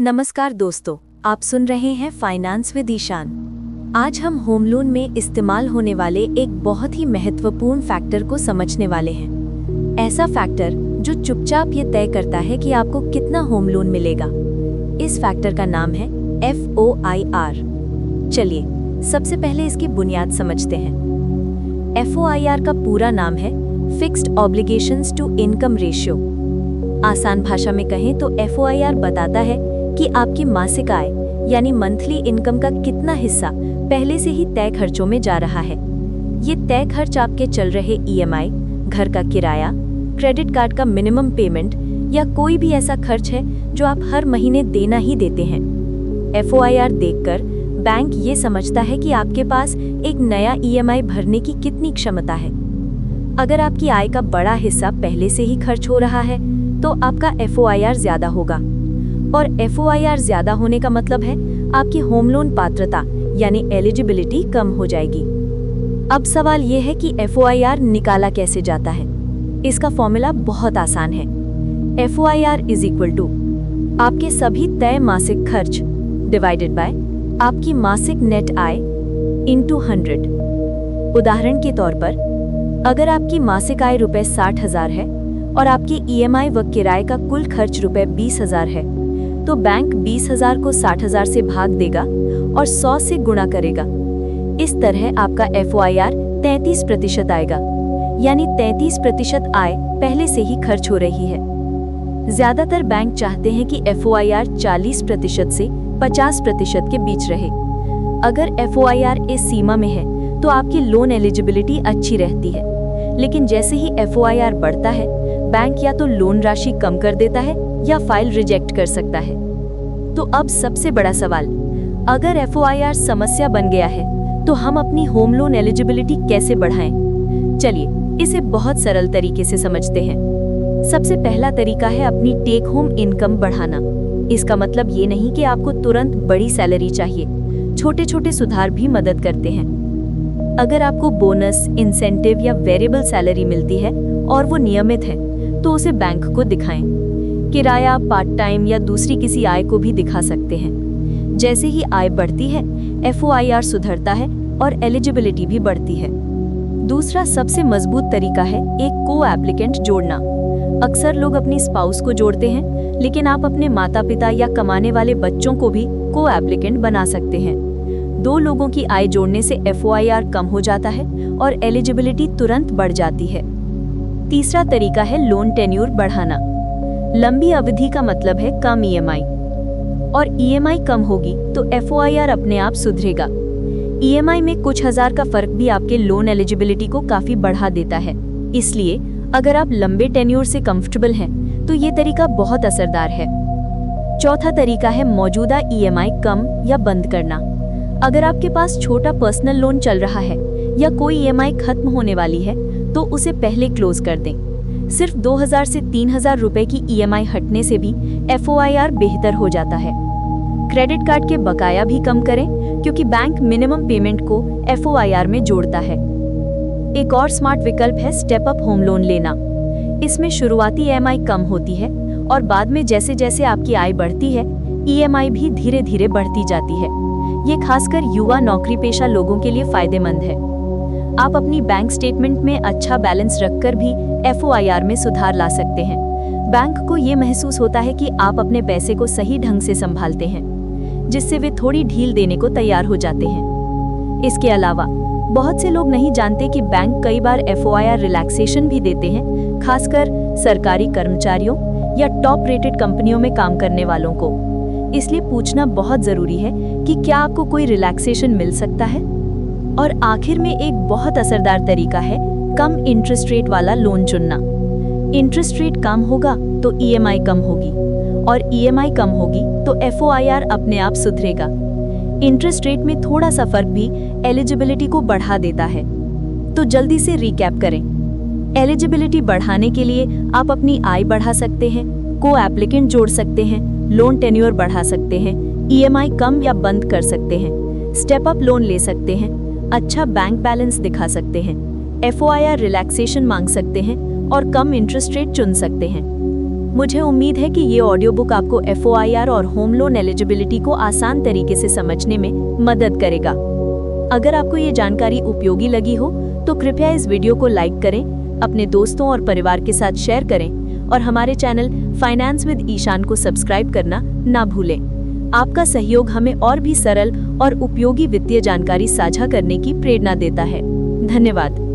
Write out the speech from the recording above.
नमस्कार दोस्तों, आप सुन रहे हैं फाइनेंस विद ईशान। आज हम होम लोन में इस्तेमाल होने वाले एक बहुत ही महत्वपूर्ण फैक्टर को समझने वाले हैं। ऐसा फैक्टर जो चुपचाप ये तय करता है कि आपको कितना होम लोन मिलेगा। इस फैक्टर का नाम है FOIR। चलिए सबसे पहले इसकी बुनियाद समझते हैं। FOIR का पूरा नाम है fixed obligations to income ratio. आसान भाषा में कहें तो FOIR बताता है कि आपकी मासिक आय यानी मंथली इनकम का कितना हिस्सा पहले से ही तय खर्चों में जा रहा है। ये तय खर्च आपके चल रहे EMI, घर का किराया, क्रेडिट कार्ड का मिनिमम पेमेंट या कोई भी ऐसा खर्च है जो आप हर महीने देना ही देते हैं। FOIR देखकर बैंक ये समझता है कि आपके पास एक नया EMI भरने की कितनी क्षमता है। अगर आपकी आय का बड़ा हिस्सा पहले से ही खर्च हो रहा है तो आपका FOIR ज्यादा होगा, और FOIR ज्यादा होने का मतलब है आपकी होम लोन पात्रता यानी एलिजिबिलिटी कम हो जाएगी। अब सवाल ये है कि FOIR निकाला कैसे जाता है। इसका फॉर्मूला बहुत आसान है। FOIR इज इक्वल टू आपके सभी तय मासिक खर्च डिवाइडेड बाय आपकी मासिक नेट आय इंटू 100। उदाहरण के तौर पर अगर आपकी मासिक आय रुपए 60,000 है और आपकी EMI व किराए का कुल खर्च रुपए 20,000 है, तो बैंक 20,000 को 60,000 से भाग देगा और 100 से गुणा करेगा। इस तरह आपका FOIR 33% आएगा, यानी 33% आय पहले से ही खर्च हो रही है। ज्यादातर बैंक चाहते हैं कि FOIR 40% से 50% के बीच रहे। अगर FOIR इस सीमा में है तो आपकी लोन एलिजिबिलिटी अच्छी रहती है, लेकिन जैसे ही FOIR बढ़ता है बैंक या तो लोन राशि कम कर देता है या फाइल रिजेक्ट कर सकता है। तो अब सबसे बड़ा सवाल, अगर FOIR समस्या बन गया है तो हम अपनी होम लोन एलिजिबिलिटी कैसे बढ़ाएं? चलिए इसे बहुत सरल तरीके से समझते हैं। सबसे पहला तरीका है अपनी टेक होम इनकम बढ़ाना। इसका मतलब ये नहीं कि आपको तुरंत बड़ी सैलरी चाहिए, छोटे छोटे सुधार भी मदद करते हैं। अगर आपको बोनस, इंसेंटिव या वेरिएबल सैलरी मिलती है और वो नियमित है तो उसे बैंक को दिखाएं। किराया, पार्ट टाइम या दूसरी किसी आय को भी दिखा सकते हैं। जैसे ही आय बढ़ती है FOIR सुधरता है और एलिजिबिलिटी भी बढ़ती है। दूसरा सबसे मजबूत तरीका है एक को एप्लीकेंट जोड़ना। अक्सर लोग अपनी स्पाउस को जोड़ते हैं, लेकिन आप अपने माता पिता या कमाने वाले बच्चों को भी को एप्लीकेंट बना सकते हैं। 2 लोगों की आय जोड़ने से FOIR कम हो जाता है और एलिजिबिलिटी तुरंत बढ़ जाती है। तीसरा तरीका है लोन टेन्यूर बढ़ाना। लंबी अवधि का मतलब है कम EMI, और EMI कम होगी तो FOIR अपने आप सुधरेगा। EMI में कुछ हजार का फर्क भी आपके लोन एलिजिबिलिटी को काफी बढ़ा देता है। इसलिए अगर आप लंबे टेन्यूर से कंफर्टेबल हैं तो ये तरीका बहुत असरदार है। चौथा तरीका है मौजूदा EMI कम या बंद करना। अगर आपके पास छोटा पर्सनल लोन चल रहा है या कोई EMI खत्म होने वाली है तो उसे पहले क्लोज कर दें। सिर्फ 2,000 से 3,000 रुपए की EMI हटने से भी FOIR बेहतर हो जाता है। क्रेडिट कार्ड के बकाया भी कम करें, क्योंकि बैंक मिनिमम पेमेंट को FOIR में जोड़ता है। एक और स्मार्ट विकल्प है स्टेप अप होम लोन लेना। इसमें शुरुआती EMI कम होती है और बाद में जैसे जैसे आपकी आय बढ़ती है EMI भी धीरे धीरे बढ़ती जाती है। ये खासकर युवा नौकरी पेशा लोगों के लिए फायदेमंद है। आप अपनी बैंक स्टेटमेंट में अच्छा बैलेंस रखकर भी FOIR में सुधार ला सकते हैं। बैंक को ये महसूस होता है कि आप अपने पैसे को सही ढंग से संभालते हैं, जिससे वे थोड़ी ढील देने को तैयार हो जाते हैं। इसके अलावा बहुत से लोग नहीं जानते कि बैंक कई बार FOIR रिलैक्सेशन भी देते हैं, खासकर सरकारी कर्मचारियों या टॉप रेटेड कंपनियों में काम करने वालों को। इसलिए पूछना बहुत जरूरी है कि क्या आपको कोई रिलैक्सेशन मिल सकता है। और आखिर में एक बहुत असरदार तरीका है कम इंटरेस्ट रेट वाला लोन चुनना। इंटरेस्ट रेट कम होगा तो EMI कम होगी, और EMI कम होगी तो FOIR अपने आप सुधरेगा। इंटरेस्ट रेट में थोड़ा सा फर्क भी एलिजिबिलिटी को बढ़ा देता है। तो जल्दी से रिकैप करें। एलिजिबिलिटी बढ़ाने के लिए आप अपनी आय बढ़ा सकते हैं, को एप्लीकेंट जोड़ सकते हैं, लोन टेन्योर बढ़ा सकते हैं, EMI कम या बंद कर सकते हैं, स्टेप अप लोन ले सकते हैं, अच्छा बैंक बैलेंस दिखा सकते हैं, FOIR रिलैक्सेशन मांग सकते हैं और कम इंटरेस्ट रेट चुन सकते हैं। मुझे उम्मीद है कि ये ऑडियो बुक आपको FOIR और होम लोन एलिजिबिलिटी को आसान तरीके से समझने में मदद करेगा। अगर आपको ये जानकारी उपयोगी लगी हो तो कृपया इस वीडियो को लाइक करें, अपने दोस्तों और परिवार के साथ शेयर करें और हमारे चैनल फाइनेंस विद ईशान को सब्सक्राइब करना ना भूलें। आपका सहयोग हमें और भी सरल और उपयोगी वित्तीय जानकारी साझा करने की प्रेरणा देता है। धन्यवाद।